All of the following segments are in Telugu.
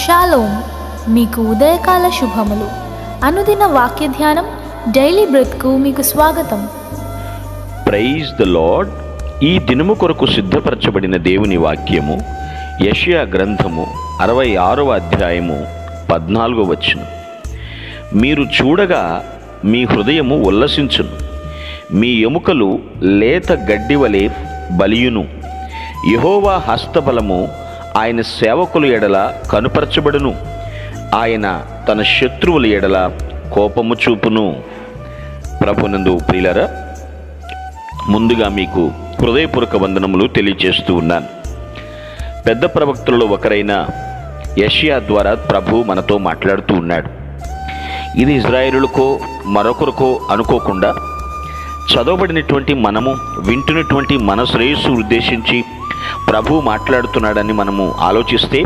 షాలోమ్, మీకు ఉదయకాల శుభములు. అనుదిన వాక్య ధ్యానం డైలీ బ్రెత్కు మీకు స్వాగతం. Praise the Lord. ఈ దినము కొరకు సిద్ధపరచబడిన దేవుని వాక్యము యెషయా గ్రంథము 66వ అధ్యాయము 14వ వచనం. మీరు చూడగా మీ హృదయము ఉల్లసించును, మీ ఎముకలు లేత గడ్డి వలె బలియును. యెహోవా హస్తబలము ఆయన సేవకుల ఎడల కనుపరచబడును, ఆయన తన శత్రువుల ఎడల కోపము చూపును. ప్రభునందు ప్రియులారా, ముందుగా మీకు హృదయపూర్వక వందనములు తెలియజేస్తూ ఉన్నాను. పెద్ద ప్రవక్తలలో ఒకరైన యెషయా ద్వారా ప్రభు మనతో మాట్లాడుతూ ఉన్నాడు. ఇది ఇజ్రాయేలులకో మరొకరికో అనుకోకుండా చదవబడినటువంటి మనము వింటున్నటువంటి మన శ్రేయస్సు ఉద్దేశించి ప్రభు మాట్లాడుతున్నాడని మనము ఆలోచిస్తే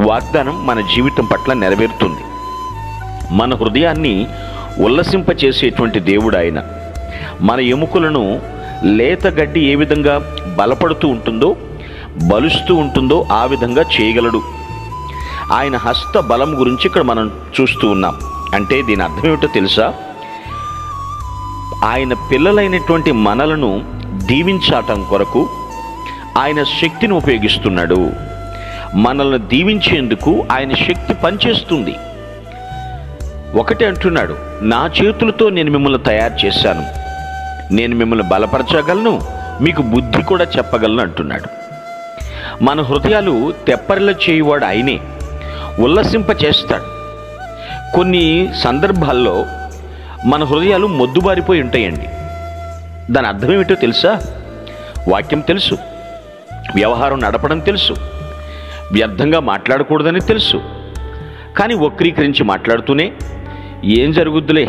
వాగ్దానం మన జీవితం పట్ల నెరవేరుతుంది. మన హృదయాన్ని ఉల్లసింపచేసేటువంటి దేవుడు ఆయన. మన ఎముకలను లేత గడ్డి ఏ విధంగా బలపడుతూ ఉంటుందో, బలుస్తూ ఉంటుందో ఆ విధంగా చేయగలడు. ఆయన హస్త బలం గురించి ఇక్కడ మనం చూస్తూ ఉన్నాం. అంటే దీని అర్థం ఏమిటో తెలుసా? ఆయన పిల్లలైనటువంటి మనలను దీవించటం కొరకు ఆయన శక్తిని ఉపయోగిస్తున్నాడు. మనల్ని దీవించేందుకు ఆయన శక్తి పనిచేస్తుంది. ఒకటే అంటున్నాడు, నా చేతులతో నేను మిమ్మల్ని తయారు చేశాను, నేను మిమ్మల్ని బలపరచగలను, మీకు బుద్ధి కూడా చెప్పగలను అంటున్నాడు. మన హృదయాలు తెప్పరిలో చేయువాడు ఆయనే, ఉల్లసింపచేస్తాడు. కొన్ని సందర్భాల్లో మన హృదయాలు మొద్దుబారిపోయి ఉంటాయండి. దాని అర్థం ఏమిటో తెలుసా? వాక్యం తెలుసు, వ్యవహారం నడపడం తెలుసు, వ్యర్థంగా మాట్లాడకూడదని తెలుసు, కానీ వక్రీకరించి మాట్లాడుతూనే ఏం జరుగుద్దులే,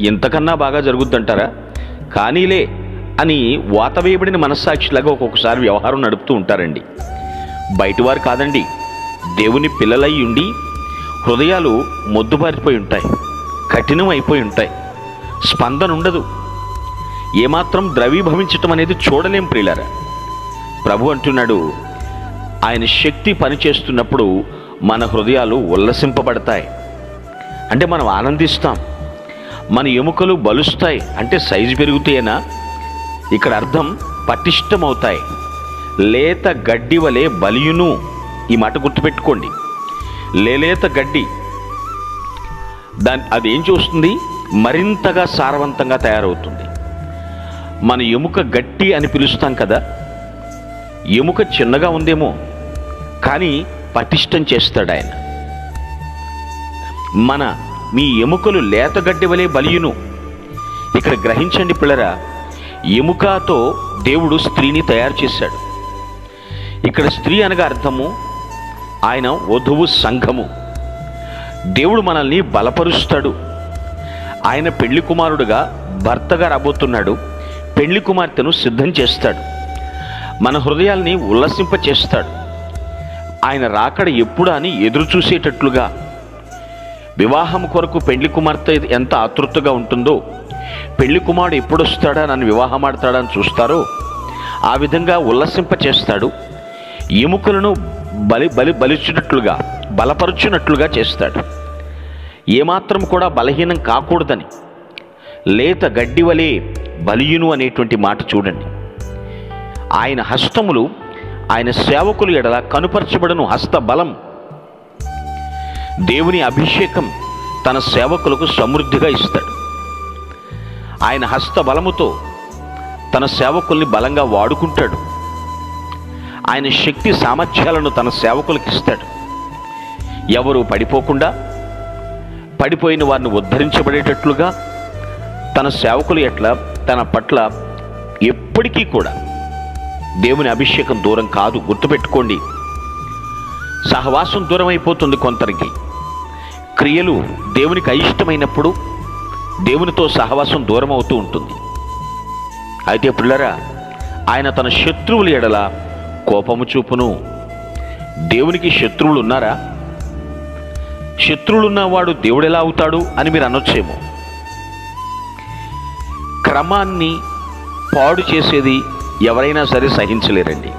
ఇంతకన్నా బాగా జరుగుద్దంటారా, కానీలే అని వాత వేయబడిన మనస్సాక్షిలాగా ఒక్కొక్కసారి వ్యవహారం నడుపుతూ ఉంటారండి. బయటివారు కాదండి, దేవుని పిల్లలై ఉండి హృదయాలు మొద్దుబారిపోయి ఉంటాయి, కఠినం అయిపోయి ఉంటాయి, స్పందన ఉండదు, ఏమాత్రం ద్రవీభవించటం అనేది చూడలేం ప్రియులారా. ప్రభు అంటున్నాడు, ఆయన శక్తి పనిచేస్తున్నప్పుడు మన హృదయాలు ఉల్లసింపబడతాయి, అంటే మనం ఆనందిస్తాం. మన ఎముకలు బలుస్తాయి అంటే సైజు పెరుగుతాయేనా? ఇక్కడ అర్థం పటిష్టమవుతాయి. లేత గడ్డి వలె బలియును. ఈ మాట గుర్తుపెట్టుకోండి. లేత గడ్డి అది ఏం చూస్తుంది? మరింతగా సారవంతంగా తయారవుతుంది. మన ఎముక గట్టి అని పిలుస్తాం కదా, ఎముక చిన్నగా ఉందేమో కానీ పటిష్టం చేస్తాడు ఆయన. మీ ఎముకలు లేతగడ్డి వలె బలియును. ఇక్కడ గ్రహించండి పిల్లరా, ఎముకతో దేవుడు స్త్రీని తయారు చేశాడు. ఇక్కడ స్త్రీ అనగా అర్థము ఆయన వధువు సంఘము. దేవుడు మనల్ని బలపరుస్తాడు. ఆయన పెళ్లి కుమారుడుగా భర్తగా రాబోతున్నాడు. పెళ్లి కుమార్తెను సిద్ధం చేస్తాడు. మన హృదయాల్ని ఉల్లసింప చేస్తాడు. ఆయన రాకడ ఎప్పుడా అని ఎదురు చూసేటట్లుగా, వివాహం కొరకు పెళ్లి కుమార్తె ఎంత ఆతృతగా ఉంటుందో, పెళ్లి కుమారుడు ఎప్పుడు వస్తాడా, నన్ను వివాహం ఆడతాడా అని చూస్తారో ఆ విధంగా ఉల్లసింప చేస్తాడు. ఎముకలను బలిచినట్లుగా బలపరుచున్నట్లుగా చేస్తాడు. ఏమాత్రం కూడా బలహీనం కాకూడదని. లేత గడ్డి వలె బలియును అనేటువంటి మాట చూడండి. ఆయన హస్తములు ఆయన సేవకులు ఎడల కనుపరచబడును. హస్త బలం, దేవుని అభిషేకం తన సేవకులకు సమృద్ధిగా ఇస్తాడు. ఆయన హస్త బలముతో తన సేవకుల్ని బలంగా వాడుకుంటాడు. ఆయన శక్తి సామర్థ్యాలను తన సేవకులకు ఇస్తాడు. ఎవరు పడిపోకుండా, పడిపోయిన వారిని ఉద్ధరించబడేటట్లుగా తన సేవకులు ఎట్లా తన పట్ల ఎప్పటికీ కూడా దేవుని అభిషేకం దూరం కాదు. గుర్తుపెట్టుకోండి. సహవాసం దూరం అయిపోతుంది కొందరికి. క్రియలు దేవునికి అయిష్టమైనప్పుడు దేవునితో సహవాసం దూరం అవుతూ ఉంటుంది. అయితే పిల్లరా, ఆయన తన శత్రువుల ఎడల కోపము చూపును. దేవునికి శత్రువులు ఉన్నారా? శత్రువులున్నవాడు దేవుడు ఎలా అవుతాడు అని మీరు అనొచ్చేమో. క్రమాన్ని పాడు చేసేది ఎవరైనా సరే సహించలేరండి.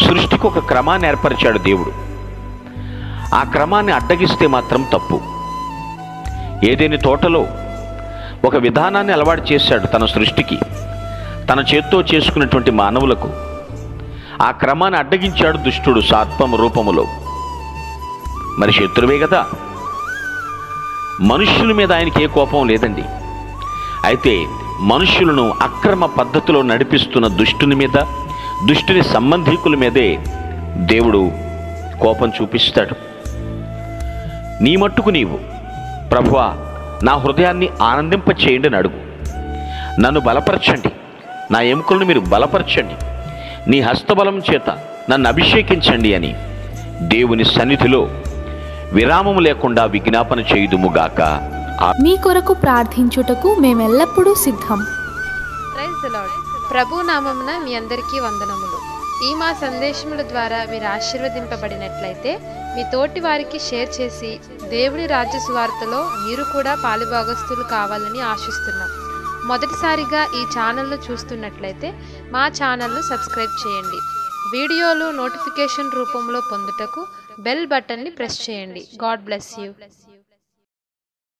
సృష్టికి ఒక క్రమాన్ని ఏర్పరిచాడు దేవుడు. ఆ క్రమాన్ని అడ్డగిస్తే మాత్రం తప్పు. ఏదేని తోటలో ఒక విధానాన్ని అలవాటు చేశాడు తన సృష్టికి, తన చేత్తో చేసుకున్నటువంటి మానవులకు. ఆ క్రమాన్ని అడ్డగించాడు దుష్టుడు సాత్వం రూపములో. మరి శత్రువే కదా. మనుష్యుల మీద ఆయనకి ఏ కోపం లేదండి. అయితే మనుష్యులను అక్రమ పద్ధతిలో నడిపిస్తున్న దుష్టుని మీద, దుష్టుని సంబంధీకుల మీదే దేవుడు కోపం చూపిస్తాడు. నీ మట్టుకు నీవు, ప్రభువా నా హృదయాన్ని ఆనందింపచేయండి అని అడుగు. నన్ను బలపరచండి, నా ఎముకలను మీరు బలపరచండి, నీ హస్తబలం చేత నన్ను అభిషేకించండి అని దేవుని సన్నిధిలో విరామము లేకుండా విజ్ఞాపన చేయుదుముగాక. మీ కొరకు ప్రార్థించుటకు మేమెల్లప్పుడూ సిద్ధం. Praise the lord. ప్రభు నామమున మీ అందరికీ వందనములు. ఈ మా సందేశముల ద్వారా మీరు ఆశీర్వదింపబడినట్లయితే మీ తోటి వారికి షేర్ చేసి దేవుని రాజ్య సువార్తలో మీరు కూడా పాలుభాగస్తులు కావాలని ఆశిస్తున్నాం. మొదటిసారిగా ఈ ఛానల్ను చూస్తున్నట్లయితే మా ఛానల్ను సబ్స్క్రైబ్ చేయండి. వీడియోలు నోటిఫికేషన్ రూపంలో పొందుటకు బెల్ బటన్ని ప్రెస్ చేయండి. God bless you.